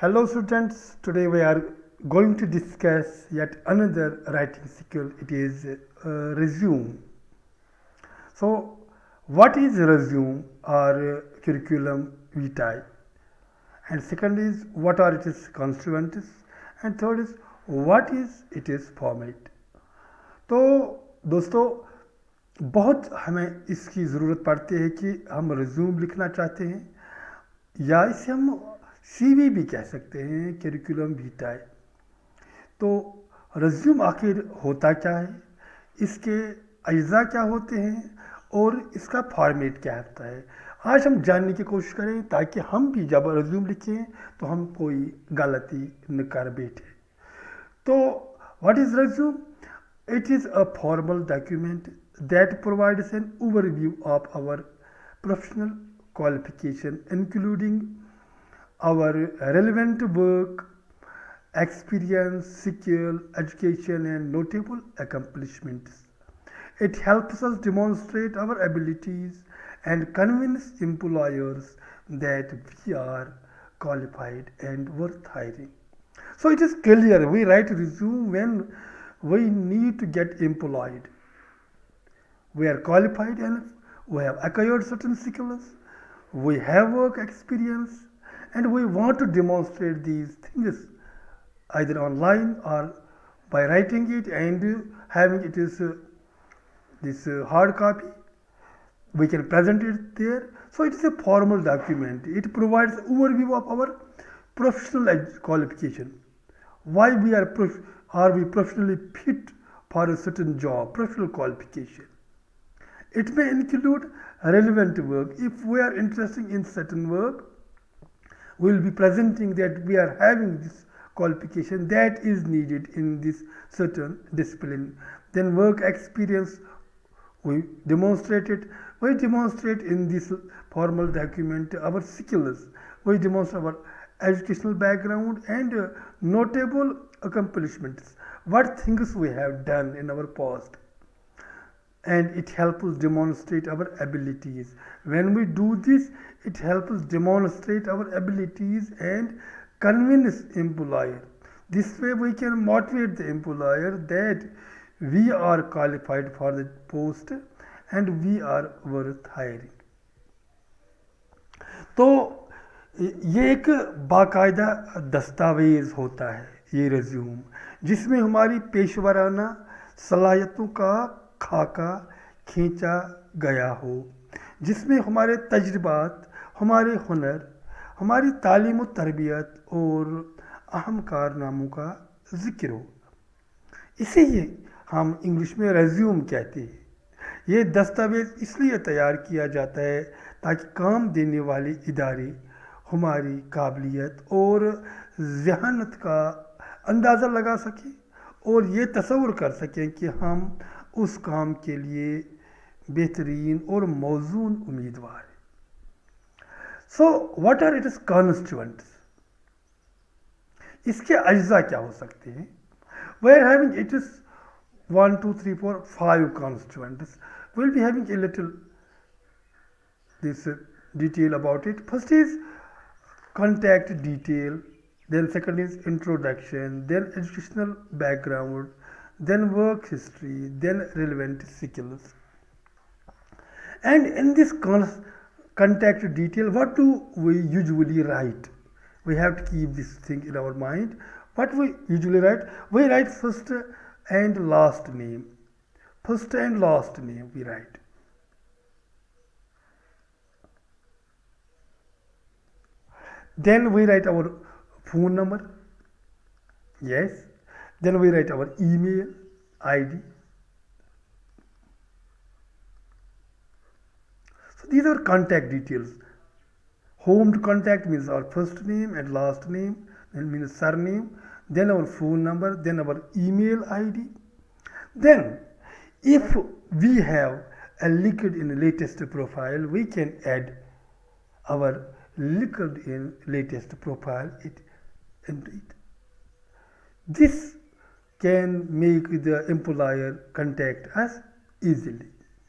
Hello students, today we are going to discuss yet another writing skill. It is resume. So what is resume or curriculum vitae? And second is what are its constituents? And third is what is its format? तो दोस्तों बहुत हमें इसकी ज़रूरत पड़ती है कि हम रिज्यूम लिखना चाहते हैं या इसे हम सीवी भी कह सकते हैं, करिकुलम वीटाe। तो रिज्यूम आखिर होता क्या है, इसके अज्जा क्या होते हैं और इसका फॉर्मेट क्या होता है, आज हम जानने की कोशिश करें ताकि हम भी जब रिज्यूम लिखें तो हम कोई गलती न कर बैठे। तो what is resume? It is a formal document that provides an overview of our professional qualification, including our relevant work, experience, skill, education, and notable accomplishments. It helps us demonstrate our abilities and convince employers that we are qualified and worth hiring. So it is clear we write resume when we need to get employed. We are qualified enough, we have acquired certain skills, we have work experience, and we want to demonstrate these things either online or by writing it and having it is this hard copy. We can present it there. So it is a formal document. It provides overview of our professional qualification. Why are we professionally fit for a certain job, professional qualification. It may include relevant work. If we are interested in certain work, we will be presenting that we are having this qualification that is needed in this certain discipline. Then work experience, we demonstrate it. We demonstrate in this formal document our skills. We demonstrate our educational background and notable accomplishments. What things we have done in our past. And it helps us demonstrate our abilities. When we do this, it helps us demonstrate our abilities and convince employer. This way we can motivate the employer that we are qualified for the post and we are worth hiring. तो ये एक बाकायदा दस्तावेज़ होता है ये resume, जिसमें हमारी पेशवराना सलाहियतों का खाका खींचा गया हो, जिसमें हमारे तजर्बात, हमारे हुनर, हमारी तालीम और तरबियत और अहम कारनामों का ज़िक्र हो। इसे ही हम इंग्लिश में रिज्यूम कहते हैं। ये दस्तावेज़ इसलिए तैयार किया जाता है ताकि काम देने वाले इदारे हमारी काबिलियत और ज़हानत का अंदाज़ा लगा सकें और ये तसव्वुर कर सकें कि हम उस काम के लिए बेहतरीन और मौजून उम्मीदवार हैं। So what are its constituents? इसके अज्जा क्या हो सकते हैं? We are having it is 1 2 3 4 5 constituents. We'll be having a little this detail about it. First is contact detail, then second is introduction, then educational background, then work history, then relevant skills. And in this contact detail, what do we usually write? We have to keep this thing in our mind. What we usually write? We write first and last name. First and last name we write. Then we write our phone number. Yes. Then we write our email ID. So these are contact details. Home to contact means our first name and last name, then means surname, then our phone number, then our email ID. Then if we have a LinkedIn latest profile, we can add our LinkedIn latest profile into it. This can make the employer contact us easily.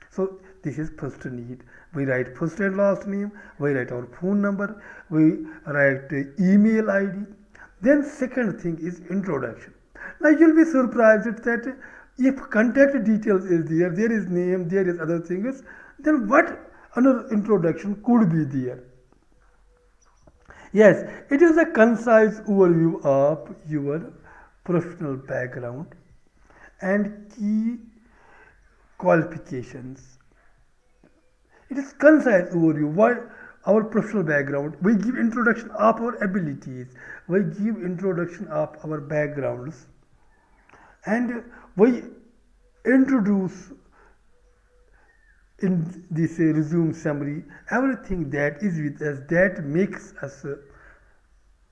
So this is first need. We write first and last name, we write our phone number, we write email ID, Then second thing is introduction. Now you'll be surprised that if contact details is there, there is name, there is other things, then what another introduction could be there? Yes, it is a concise overview of your professional background and key qualifications. It is concise overview. Why our professional background? We give introduction of our abilities. We give introduction of our backgrounds, and we introduce in this resume summary everything that is with us that makes us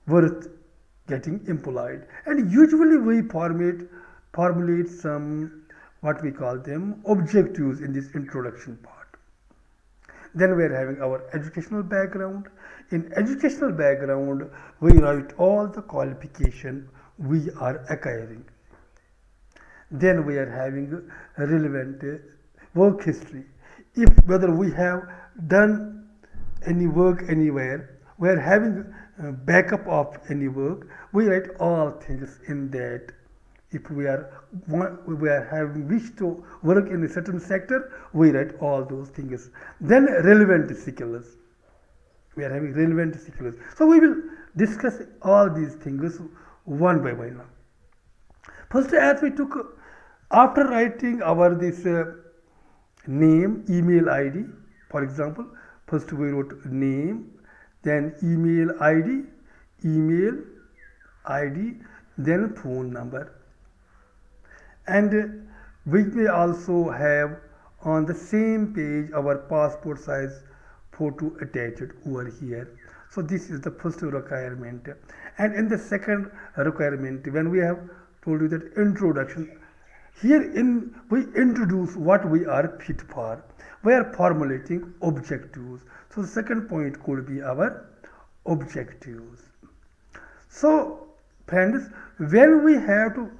worth getting employed. And usually we formulate some what we call them objectives in this introduction part. Then we are having our educational background. In educational background, we write all the qualification we are acquiring. Then we are having relevant work history. If whether we have done any work anywhere, we are having backup of any work, we write all things in that. If we are having wish to work in a certain sector, we write all those things. Then relevant skills. We are having relevant skills. So we will discuss all these things one by one now. First, as we took after writing our this name, email ID, for example, first we wrote name, then email ID, then phone number. And we may also have on the same page our passport size photo attached over here. So this is the first requirement. And in the second requirement, when we have told you that introduction, herein we introduce what we are fit for. We are formulating objectives. So the second point could be our objectives. So friends, when we have to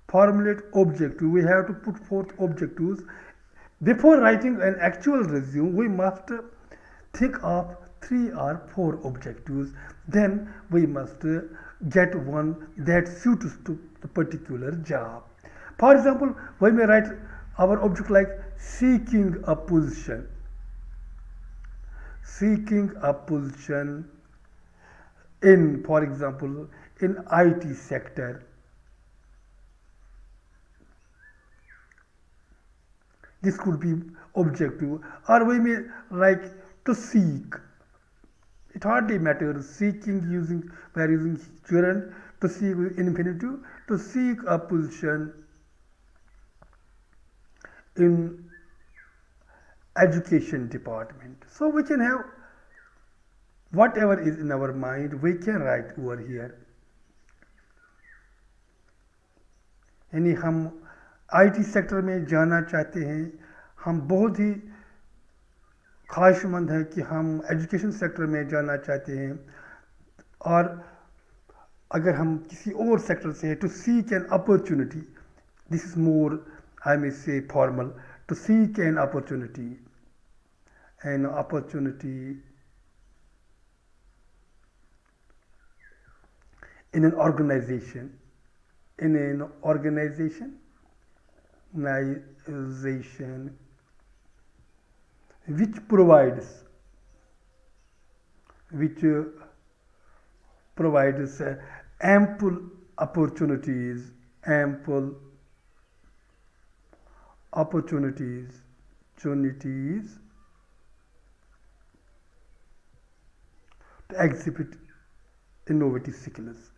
formulate objective, we have to put forth objectives. Before writing an actual resume, we must think of 3 or 4 objectives. Then we must get one that suits to the particular job. For example, we may write our object like seeking a position in, for example, in IT sector. This could be objective, or we may like to seek. It hardly matters. Seeking we are using gerund, to seek infinitive, to seek a position in education department. So we can have whatever is in our mind, we can write over here. यानी हम IT sector में जाना चाहते हैं, हम बहुत ही ख्वाहिशमंद हैं कि हम एजुकेशन सेक्टर में जाना चाहते हैं, और अगर हम किसी और सेक्टर से हैं, to seek an opportunity, this is more I may say formal, to seek an opportunity in an organization, which provides ample opportunities to exhibit innovative skills.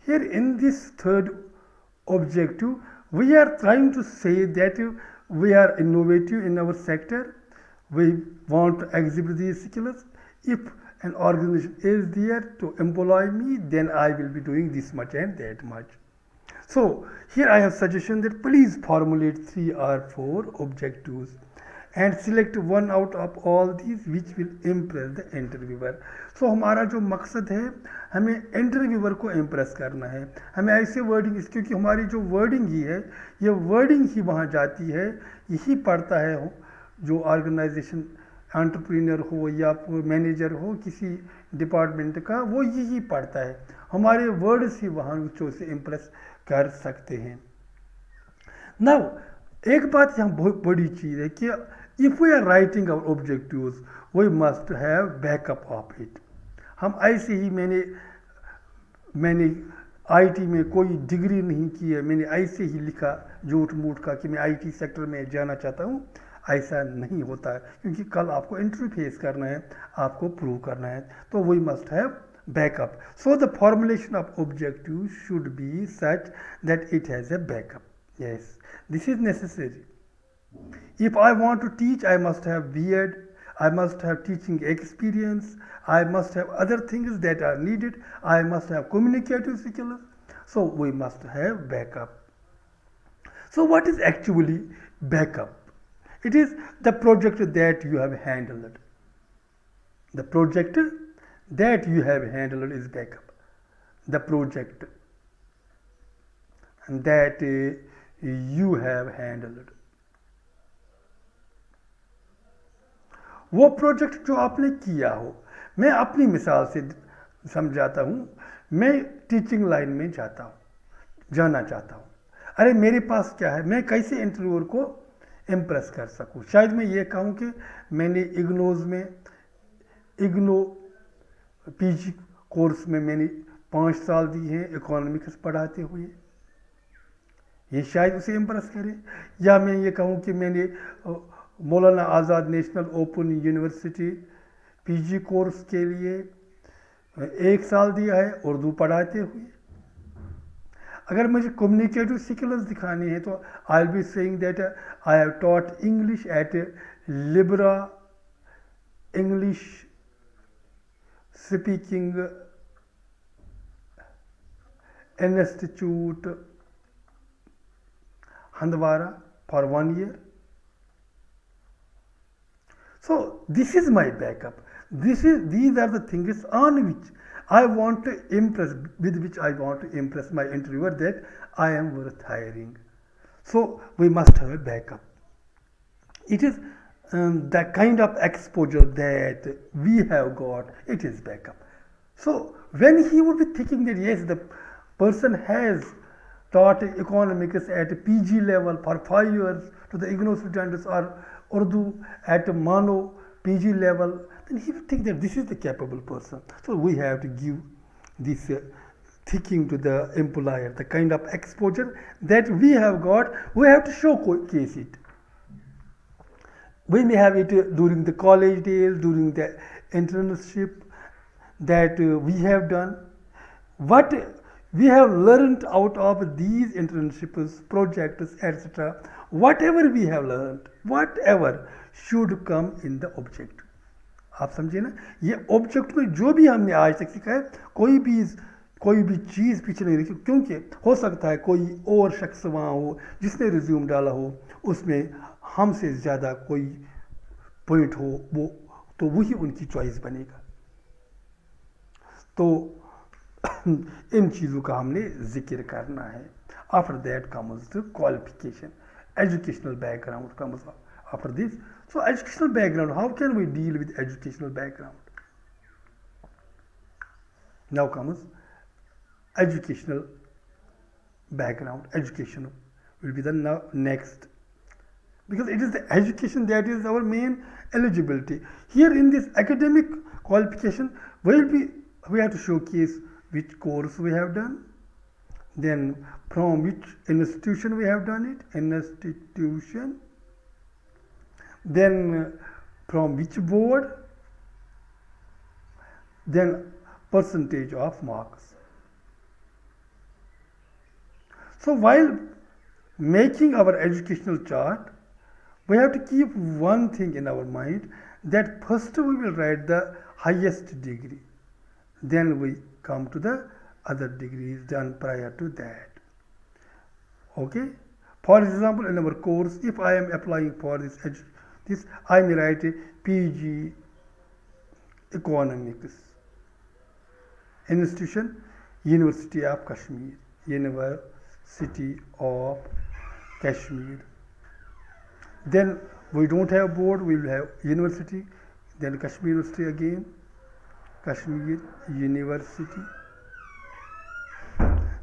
Here in this third objective, we are trying to say that we are innovative in our sector. We want to exhibit these skills. If an organization is there to employ me, then I will be doing this much and that much. So here I have suggestion that please formulate 3 or 4 objectives and select one out of all these which will impress the interviewer. So हमारा जो मकसद है, हमें interviewer को impress करना है. हमें ऐसे वर्डिंग, क्योंकि हमारी जो वर्डिंग ही है, ये वर्डिंग ही वहाँ जाती है, यही पढ़ता है जो ऑर्गेनाइजेशन एंटरप्रेन्योर हो या मैनेजर हो किसी डिपार्टमेंट का, वो यही पढ़ता है। हमारे वर्ड्स ही वहाँ बच्चों से इम्प्रेस कर सकते हैं। नाउ एक बात यहाँ बहुत बड़ी चीज़ है कि if we are writing our objectives we must have backup of it. हम ऐसे ही मैंने आईटी में कोई डिग्री नहीं की है, मैंने ऐसे ही लिखा झूठ मूठ का कि मैं आईटी सेक्टर में जाना चाहता हूँ, ऐसा नहीं होता है, क्योंकि कल आपको इंटरव्यू फेस करना है, आपको प्रूव करना है। तो we must have backup. So the formulation of objective should be such that it has a backup. Yes, this is necessary. If I want to teach, I must have B.Ed, I must have teaching experience, I must have other things that are needed, I must have communicative skills. So we must have backup. So what is actually backup? It is the project that you have handled. The project that you have handled is backup. The project that you have handled. वो project जो आपने किया हो। मैं अपनी मिसाल से समझाता हूँ। मैं टीचिंग लाइन में जाना चाहता हूँ। अरे मेरे पास क्या है, मैं कैसे इंटरव्यूअर को इम्प्रेस कर सकूँ। शायद मैं ये कहूँ कि मैंने इग्नो पीजी कोर्स में मैंने 5 साल दिए हैं इकोनॉमिक्स पढ़ाते हुए, ये शायद उसे इम्प्रेस करे। या मैं ये कहूँ कि मैंने Maulana Azad national open university PG course के लिए 1 साल दिया है उर्दू पढ़ाते हुए। अगर मुझे कम्युनिकेटिव स्किल्स दिखाने हैं तो आई will be saying that I have taught English at Libra English speaking institute Handwara for 1 year. So this is my backup. These are the things on which I want to impress, with which I want to impress my interviewer that I am worth hiring. So we must have a backup. It is the kind of exposure that we have got, it is backup. So when he would be thinking that yes, the person has taught economics at PG level for 5 years to the IGNOU students or Urdu at Mano PG level, then he will think that this is the capable person. So we have to give this thinking to the employer, the kind of exposure that we have got, we have to showcase it. We may have it during the college days, during the internship that we have done. What we have learned out of these internships, projects, etc., whatever we have learned, whatever should come in the object. आप समझे ना, ये object में जो भी हमने आज तक सीखा है, कोई भी चीज़ पीछे नहीं रखी, क्योंकि हो सकता है कोई और शख्स वहाँ हो जिसने रिज्यूम डाला हो, उसमें हमसे ज़्यादा कोई पॉइंट हो, वो तो वही उनकी चॉइस बनेगा। तो इन चीज़ों का हमने जिक्र करना है। After that comes the qualification, educational background comes after this. So educational background, how can we deal with educational background? Now comes educational background. Education will be the next, because it is the education that is our main eligibility. Here in this academic qualification, we have to showcase which course we have done, then from which institution we have done it, then from which board, then percentage of marks. So while making our educational chart, we have to keep one thing in our mind, that first we will write the highest degree, then we come to the other degrees done prior to that. Okay, for example, in our course, if I am applying for this I may write a PG economics, institution University of Kashmir, University of Kashmir. Then we don't have board, we will have university, then Kashmir University again, Kashmir University,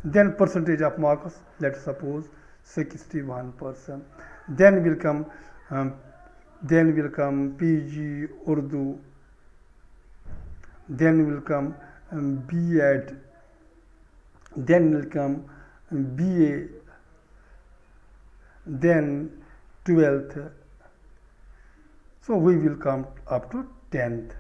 then percentage of marks, let's suppose 61%, then will come um, PG Urdu, then will come B.Ed, then will come BA, then 12th, so we will come up to 10th.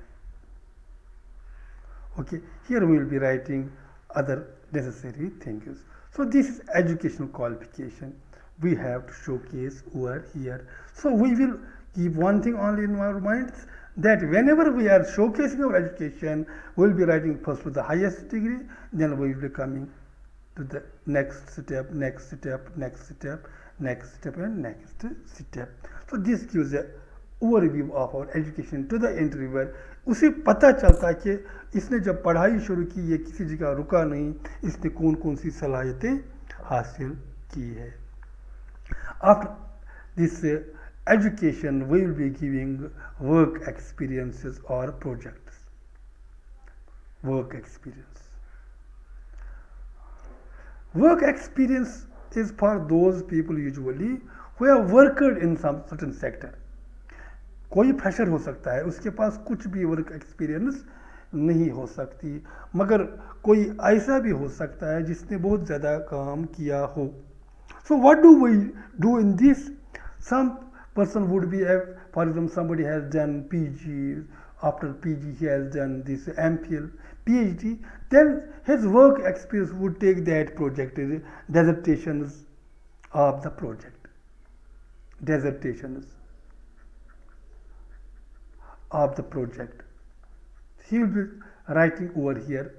Okay, here we will be writing other necessary things. So this is educational qualification we have to showcase over here. So we will keep one thing only in our minds, that whenever we are showcasing our education, we will be writing first to the highest degree, then we will be coming to the next step, next step, next step, next step, and next step. So this gives a overview of our education to the interviewer. उसे पता चलता है कि इसने जब पढ़ाई शुरू की ये किसी जगह रुका नहीं, इसने कौन कौन सी सलाहियतें हासिल की है. After this education we will be giving work experiences और projects. Work experience, work experience is for those people usually who have worked in some certain sector. कोई फ्रेशर हो सकता है, उसके पास कुछ भी वर्क एक्सपीरियंस नहीं हो सकती, मगर कोई ऐसा भी हो सकता है जिसने बहुत ज़्यादा काम किया हो. So what do we do in this? Some person would be, for example, somebody has done PG, after PG he has done this MPhil, PhD, then his work experience would take that project, dissertations of the project, dissertations of the project. He will be writing over here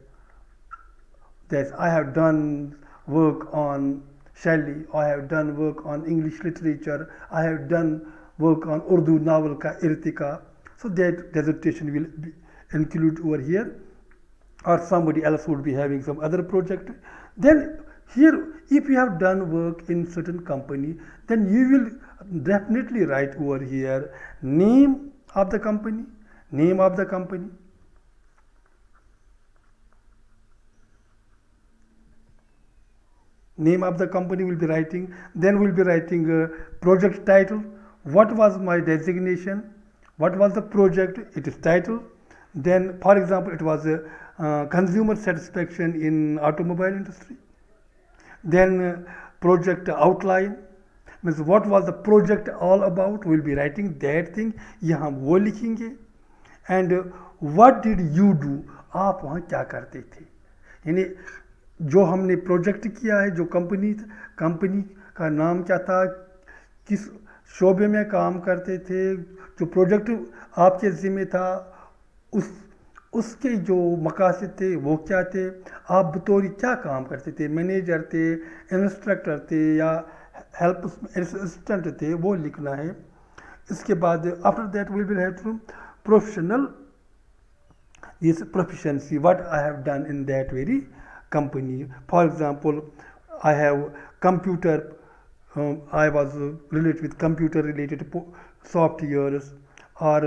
that I have done work on Shelley, I have done work on English literature, I have done work on Urdu novel ka Irtika. So that dissertation will be included over here, or somebody else would be having some other project. Then here, if you have done work in certain company, then you will definitely write over here name of the company, name of the company, name of the company will be writing. Then we'll be writing project title, what was my designation, what was the project, it is title. Then for example it was consumer satisfaction in automobile industry. Then project outline, means what was the project all about, we'll be writing that thing, यहाँ वो लिखेंगे. And what did you do, आप वहाँ क्या करते थे, यानी जो हमने प्रोजेक्ट किया है, जो कंपनी का नाम क्या था, किस शोबे में काम करते थे, जो प्रोजेक्ट आपके ज़िम्मे था, उसके जो मकासद थे वो क्या थे, आप बतौर क्या काम करते थे, मैनेजर थे, इंस्ट्रक्टर थे या हेल्प असिस्टेंट थे, वो लिखना है. इसके बाद after that will be have to professional, this proficiency, what I have done in that very company. For example, I have computer, I was related with computer related softwares, or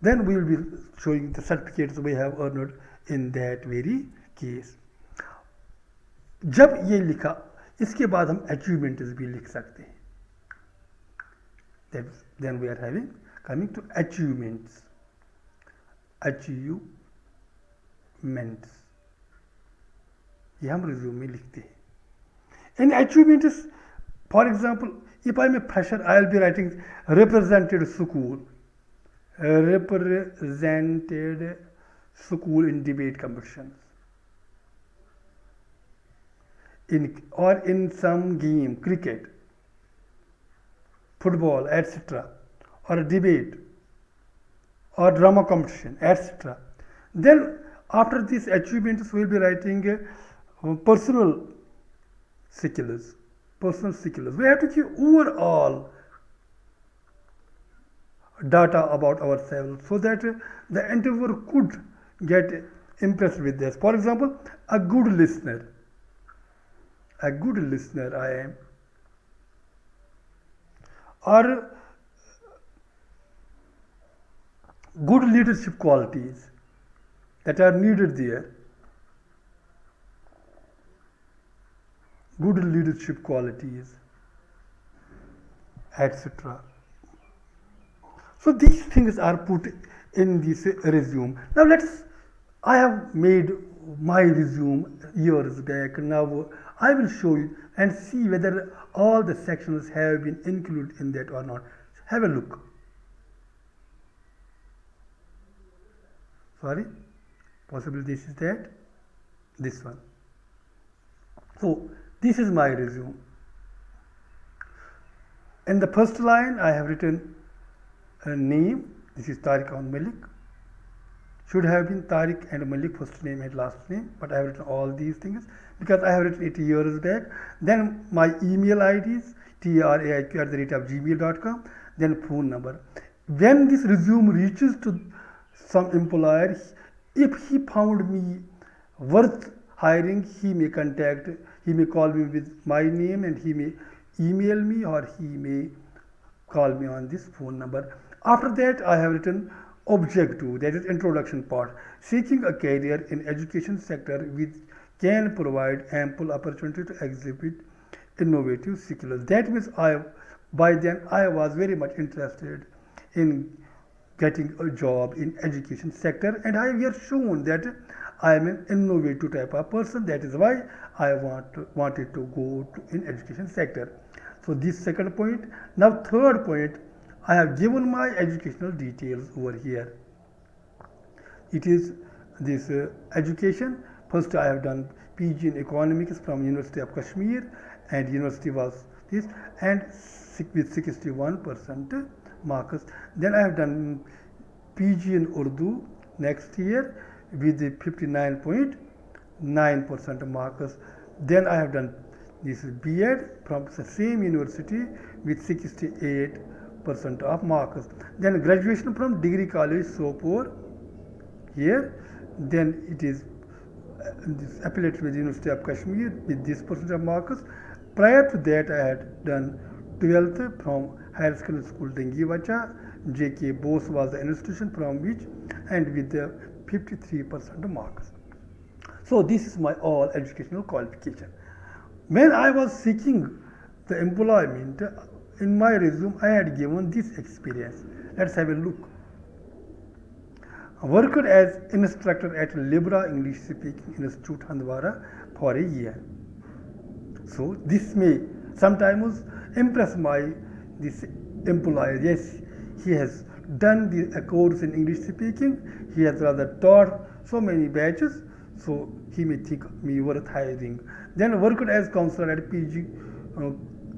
then we will be showing the certificates we have earned in that very case. जब ये लिखा, इसके बाद हम achievements भी लिख सकते हैं. Then we are having coming to achievements. Achievements ये हम रिज्यूम में लिखते हैं. In achievements, for example, if I am a fresher, I will be writing represented school in debate competitions, in some game, cricket, football, etc., or a debate or drama competition, etc. Then after these achievements we will be writing personal skills. We have to give overall data about ourselves so that the interviewer could get impressed with this. For example, a good listener I am, or good leadership qualities that are needed there, good leadership qualities, etc. So these things are put in this resume. Now I have made my resume years back. Now I will show you and see whether all the sections have been included in that or not. Have a look. Sorry, possibly this is that, this one. So this is my resume. In the first line I have written a name. This is Tariq Ahmed Malik. Should have been Tariq and Malik, first name and last name, but I have written all these things because I have written it years back. Then my email ID is traiq@gmail.com. Then phone number. When this resume reaches to some employer, if he found me worth hiring, he may call me with my name, and he may email me, or he may call me on this phone number. After that, I have written objective, that is introduction part. Seeking a career in education sector which can provide ample opportunity to exhibit innovative skills. That means by then I was very much interested in getting a job in education sector, and I have shown that I am an innovative type of person. That is why I wanted to go in education sector. So this second point. Now third point, I have given my educational details over here. It is this education. First I have done PG in economics from University of Kashmir, and university was this, and with 61% marks. Then I have done PG in Urdu next year with 59.9% marks. Then I have done this B.Ed from the same university with 68% of marks. Then graduation from Degree College Sopore here. Then it is affiliated with University of Kashmir with this percent of marks. Prior to that, I had done 12th from Higher Secondary School Dengivacha. J.K. Bose was the institution from which, and with the 53% marks. So this is my all educational qualification. When I was seeking the employment, in my resume I had given this experience. Let's have a look. I worked as instructor at Libra English Speaking Institute, Handwara for a year. So this may sometimes impress this employer. Yes, he has done the course in English speaking. He has rather taught so many batches, so he may think me worth hiring. Then worked as counselor at PG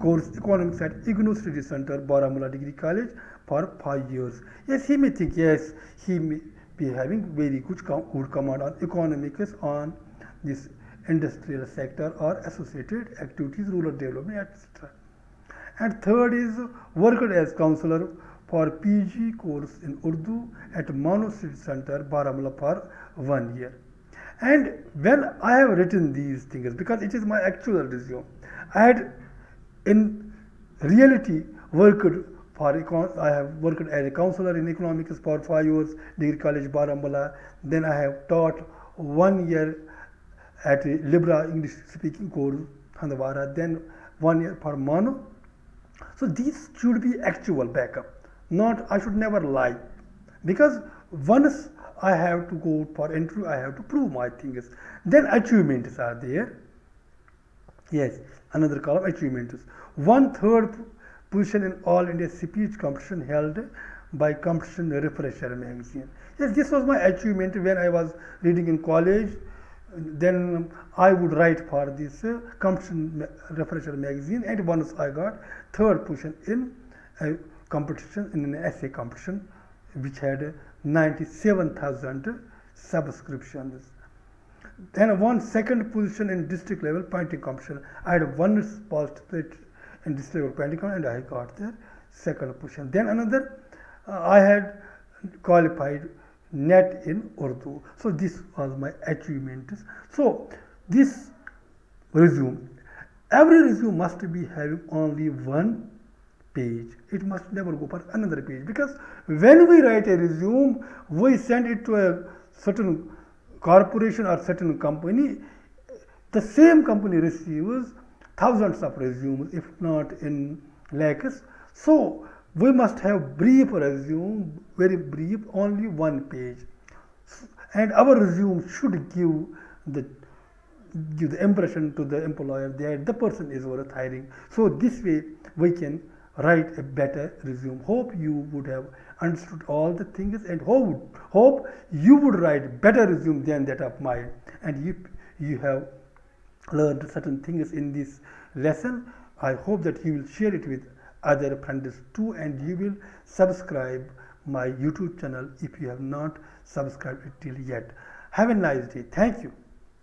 course economics at IGNOU Study Center, Baramulla Degree College for 5 years. Yes, he may think, yes, he may be having very good command on economics, on this industrial sector or associated activities, rural development, etc. And third is worked as counselor for PG course in Urdu at Mano Study Center, Baramulla for 1 year. And when I have written these things, because it is my actual resume, I had in reality worked I have worked as a counselor in economics for 5 years, Degree College Baramulla. Then I have taught 1 year at Libra English Speaking course, Handwara. Then 1 year for Mano. So these should be actual backup. Not, I should never lie, because once I have to go for interview, I have to prove my things. Then achievements are there. Yes, another column, achievements. 1/3 position in All India Speech Competition held by Competition Refresher magazine. Yes, this was my achievement when I was reading in college. Then I would write for this Competition Refresher magazine, and once I got 3rd position in a competition, in an essay competition, which had 97,000 subscriptions. Then one 2nd position in district level painting competition. I had one participate in district level painting competition, and I got the 2nd position. Then another, I had qualified net in Urdu. So this was my achievements. So this resume, every resume must be having only one page. It must never go for another page, because when we write a resume, we send it to a certain corporation or certain company. The same company receives thousands of resumes, if not in lakhs. So we must have brief resume, very brief, only one page, and our resume should the give the impression to the employer that the person is worth hiring. So this way we can write a better resume. Hope you would have understood all the things, and hope you would write better resume than that of mine. And if you have learned certain things in this lesson, I hope that you will share it with other friends too, and you will subscribe my YouTube channel if you have not subscribed it till yet. Have a nice day. Thank you.